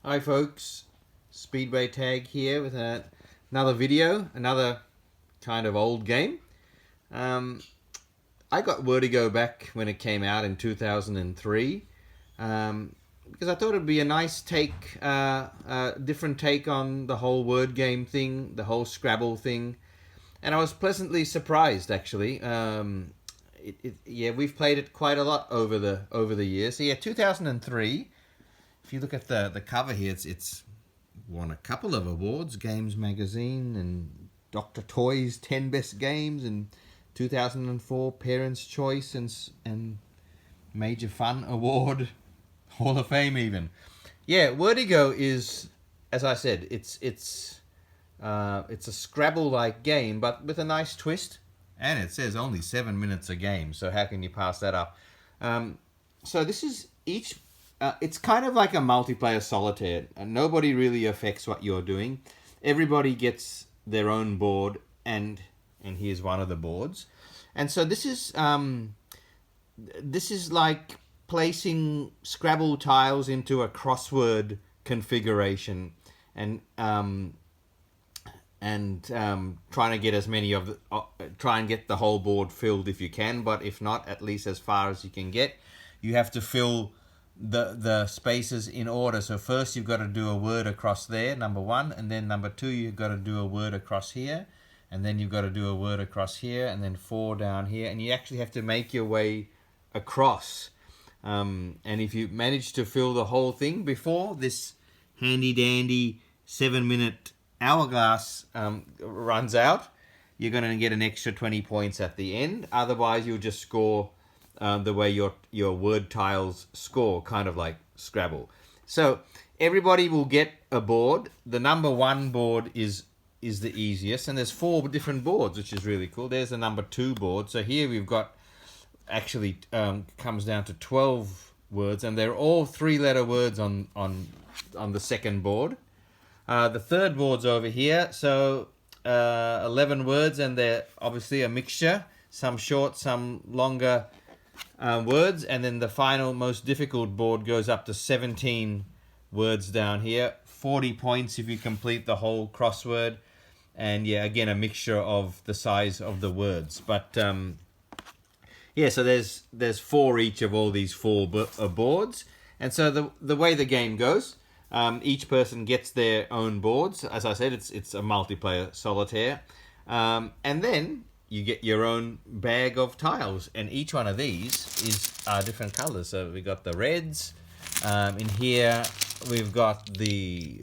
Hi folks, Speedway Tag here with another video, another kind of old game. I got Wordigo back when it came out in 2003 because I thought it'd be a nice take, different take on the whole word game thing, the whole Scrabble thing, and I was pleasantly surprised actually. Yeah, we've played it quite a lot over the years. So yeah, 2003. If you look at the cover here, it's won a couple of awards, Games Magazine and Dr. Toy's 10 Best Games, and 2004 Parents' Choice and Major Fun Award, Hall of Fame even. Yeah, Wordigo is, as I said, it's a Scrabble-like game, but with a nice twist. And it says only 7 minutes a game, so how can you pass that up? So this is each. It's kind of like a multiplayer solitaire. Nobody really affects what you're doing. Everybody gets their own board, and here's one of the boards. And so this is like placing Scrabble tiles into a crossword configuration, and trying to get as many of the, try and get the whole board filled if you can. But if not, at least as far as you can get, you have to fill the spaces in order. So first you've got to do a word across there, number one, and then number two you've got to do a word across here, and then you've got to do a word across here, and then 4 down here, and you actually have to make your way across. And if you manage to fill the whole thing before this handy dandy 7-minute hourglass runs out, you're going to get an extra 20 points at the end. Otherwise you'll just score the way your word tiles score, kind of like Scrabble. So everybody will get a board. The number 1 board is the easiest, and there's 4 different boards, which is really cool. There's the number 2 board. So here we've got actually comes down to 12 words, and they're all 3-letter words on the second board. The third board's over here, so 11 words, and they're obviously a mixture, some short, some longer words. And then the final most difficult board goes up to 17 words down here, 40 points if you complete the whole crossword. And yeah, again, a mixture of the size of the words. But yeah, so there's 4 each of all these 4 boards. And so the way the game goes, each person gets their own boards. As I said, it's a multiplayer solitaire, and then you get your own bag of tiles, and each one of these are different colors. So we got the reds. In here we've got the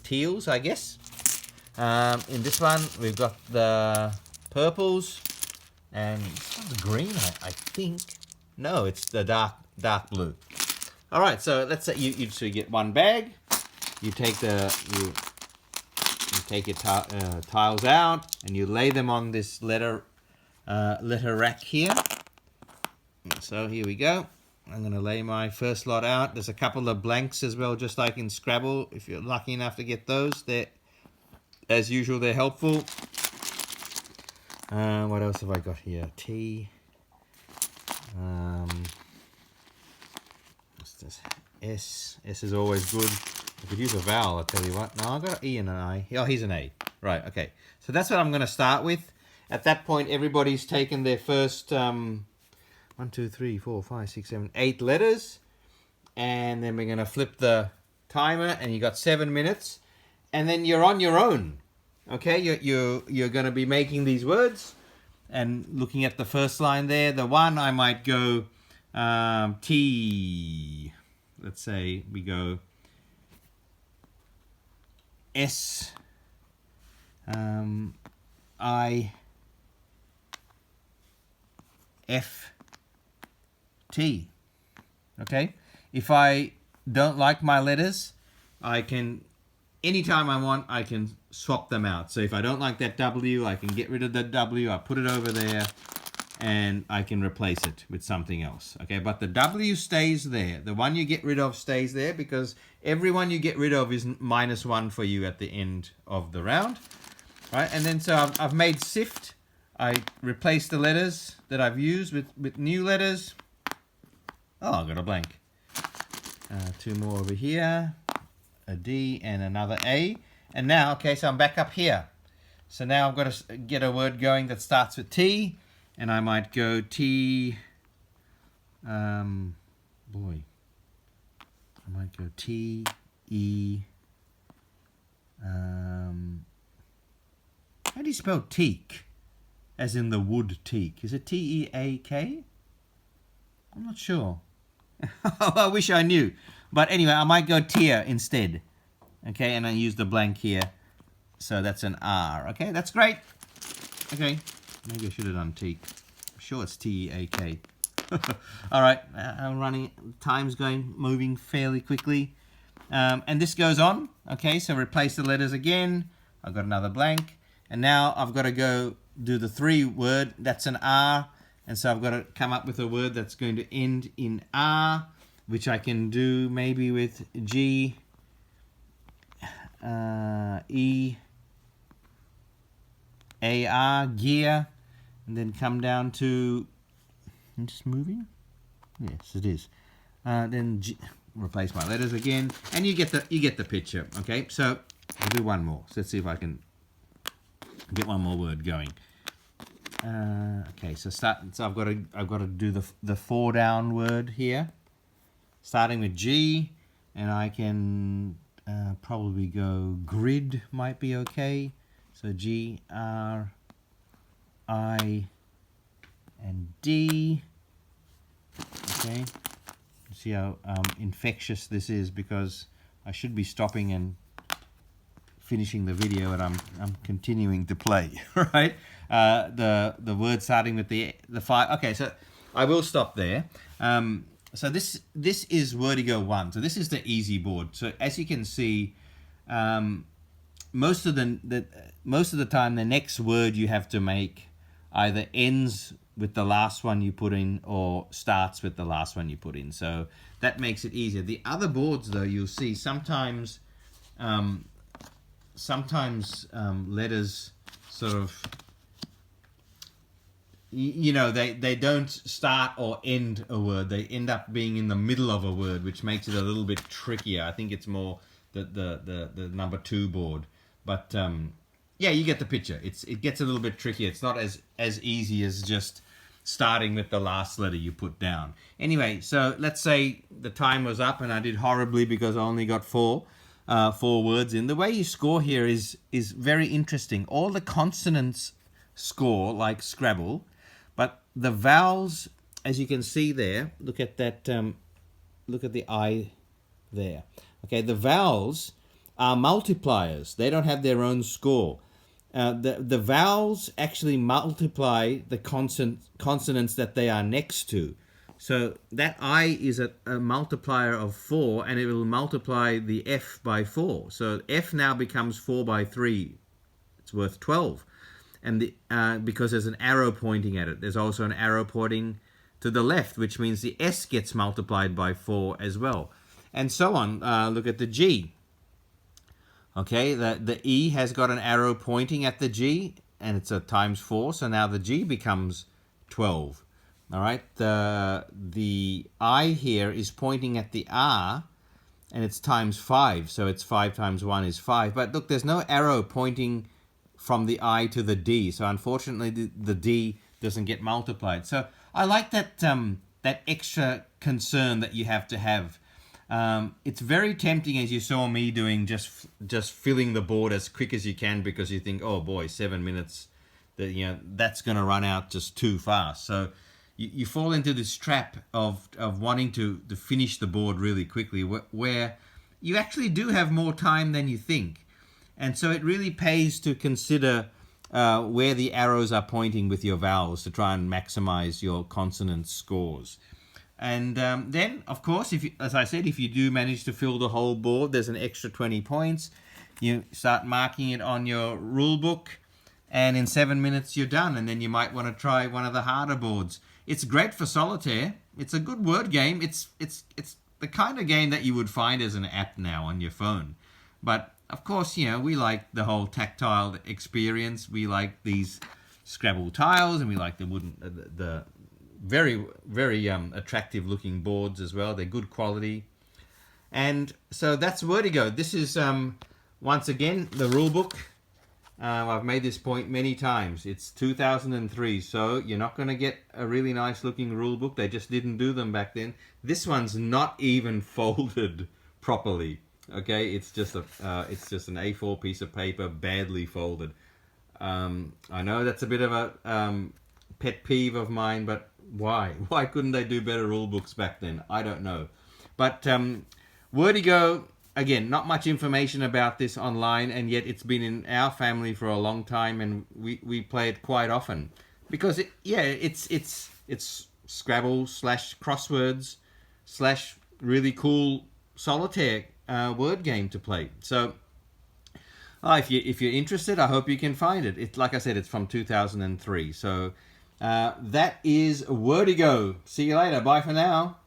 teals, I guess. In this one we've got the purples, and this one's green, I think. No, it's the dark blue. All right, so let's say you get one bag. You take you take your tiles out, and you lay them on this letter rack here. So here we go. I'm going to lay my first lot out. There's a couple of blanks as well, just like in Scrabble. If you're lucky enough to get those, as usual, they're helpful. What else have I got here? T. What's this? S. S is always good. I could use a vowel, I'll tell you what. No, I've got an E and an I. Oh, here's an A. Right, okay. So that's what I'm going to start with. At that point, everybody's taken their first 1, 2, 3, 4, 5, 6, 7, 8 letters. And then we're going to flip the timer, and you got 7 minutes. And then you're on your own. Okay, you're going to be making these words and looking at the first line there. The one I might go T. Let's say we go S, I, F, T. Okay, if I don't like my letters, I can, anytime I want, I can swap them out. So if I don't like that W, I can get rid of that W, I put it over there, and I can replace it with something else. Okay, but the W stays there. The one you get rid of stays there, because every one you get rid of is -1 for you at the end of the round. Right, and then so I've made sift. I replace the letters that I've used with new letters. Oh, I got a blank. 2 more over here. a D and another A. And now, okay, so I'm back up here. So now I've got to get a word going that starts with T, and I might go T, boy, I might go T, E, how do you spell teak? As in the wood teak. Is it T-E-A-K? I'm not sure. I wish I knew. But anyway, I might go tier instead. Okay, and I use the blank here. So that's an R. Okay, that's great. Okay, maybe I should have done teak. I'm sure it's T-E-A-K. All right, I'm running. Time's moving fairly quickly. And this goes on. Okay, so replace the letters again. I've got another blank. And now I've got to go do the 3 word. That's an R. And so I've got to come up with a word that's going to end in R, which I can do maybe with G, E, A, R, gear, and then come down to, I'm just moving? Yes, it is. Then G, replace my letters again, and you get the picture. Okay, so I'll do one more. So let's see if I can get one more word going. Okay, so I've got to do the 4 down word here, starting with G, and I can probably go grid might be okay. So G, R, I, and D. Okay, see how infectious this is, because I should be stopping and finishing the video, and I'm continuing to play. Right, the word starting with the 5. Okay, so I will stop there. So this is Wordigo 1. So this is the easy board. So as you can see, most of the time the next word you have to make either ends with the last one you put in or starts with the last one you put in. So that makes it easier. The other boards, though, you'll see sometimes letters sort of, you know, they don't start or end a word. They end up being in the middle of a word, which makes it a little bit trickier. I think it's more the number 2 board. But yeah, you get the picture. It gets a little bit trickier. It's not as easy as just starting with the last letter you put down. Anyway, so let's say the time was up and I did horribly because I only got 4 words in. The way you score here is very interesting. All the consonants score like Scrabble, but the vowels, as you can see there, look at that, look at the I there. Okay, the vowels are multipliers. They don't have their own score. The vowels actually multiply the consonants that they are next to. So that I is a multiplier of 4, and it will multiply the F by 4. So F now becomes 4 by 3. It's worth 12. And because there's an arrow pointing at it. There's also an arrow pointing to the left, which means the S gets multiplied by 4 as well. And so on. Look at the G. Okay, the E has got an arrow pointing at the G, and it's a times 4, so now the G becomes 12. All right, the I here is pointing at the R, and it's times 5, so it's 5 times 1 is 5. But look, there's no arrow pointing from the I to the D, so unfortunately the D doesn't get multiplied. So I like that that extra concern that you have to have. It's very tempting, as you saw me doing, just filling the board as quick as you can, because you think, oh boy, 7 minutes, that's going to run out just too fast. So you fall into this trap of wanting to finish the board really quickly, where you actually do have more time than you think. And so it really pays to consider where the arrows are pointing with your vowels to try and maximize your consonant scores. And then, of course, as I said, if you do manage to fill the whole board, there's an extra 20 points. You start marking it on your rule book, and in 7 minutes you're done. And then you might want to try one of the harder boards. It's great for solitaire. It's a good word game. It's the kind of game that you would find as an app now on your phone. But of course, we like the whole tactile experience. We like these Scrabble tiles, and we like the wooden, the very, very attractive looking boards as well. They're good quality. And so that's Wordigo. This is once again the rule book. I've made this point many times. It's 2003, so you're not going to get a really nice looking rule book. They just didn't do them back then. This one's not even folded properly. Okay, it's just an A4 piece of paper, badly folded. I know that's a bit of a pet peeve of mine, but why? Why couldn't they do better rule books back then? I don't know. But Wordigo, again, not much information about this online, and yet it's been in our family for a long time, and we play it quite often because it's Scrabble / crosswords / really cool solitaire word game to play. So if you're interested, I hope you can find it. It's like I said, it's from 2003. So that is Wordigo. See you later. Bye for now.